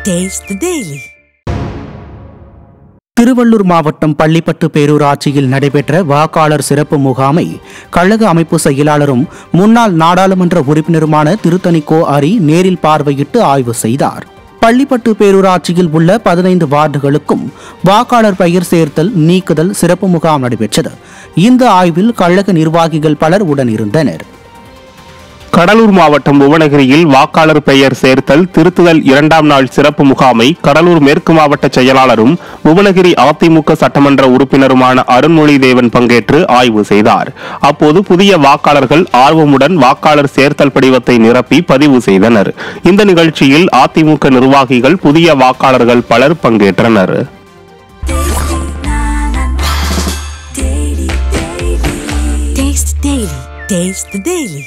Taste the Daily. Tiruvallur மாவட்டம் பள்ளிப்பட்டு பேரூராட்சியில் நடைபெற்ற வாக்காளர் சிறப்பு முகாமை கழக அமைப்பு செயலாளரும் முன்னாள் நாடாளுமன்ற உறுப்பினருமான திருத்தணிக்கோ அரி நேரில் பார்வையிட்டு ஆய்வு செய்தார். பள்ளிப்பட்டு பேரூராட்சியில் உள்ள 15 வார்டுகளுக்கும் வாக்காளர் பெயர் சேர்த்தல் நீக்குதல் சிறப்பு முகாம் நடைபெற்றது. இந்த ஆய்வில் கழக நிர்வாகிகள் பலர் உடனிருந்தனர். கடலூர் மாவட்டம் புவனகிரியில் வாக்காளர் பெயர் சேர்த்தல் திருத்துதல் 2ஆம் நாள் சிறப்பு முகாமை கடலூர் மேற்கு மாவட்ட செயலாளரும் புவனகிரி அதிமுக சட்டமன்ற உறுப்பினருமான அருண்மொழி தேவன் பங்கேற்று ஆய்வு செய்தார். அப்போது புதிய வாக்காளர்கள் ஆர்வமுடன் வாக்காளர் சேர்த்தல் படிவத்தை நிரப்பி பதிவு செய்தனர். இந்த நிகழ்ச்சியில் அதிமுக நிர்வாகிகள் புதிய வாக்காளர்கள் பலர் பங்கேற்றனர். Taste the Daily.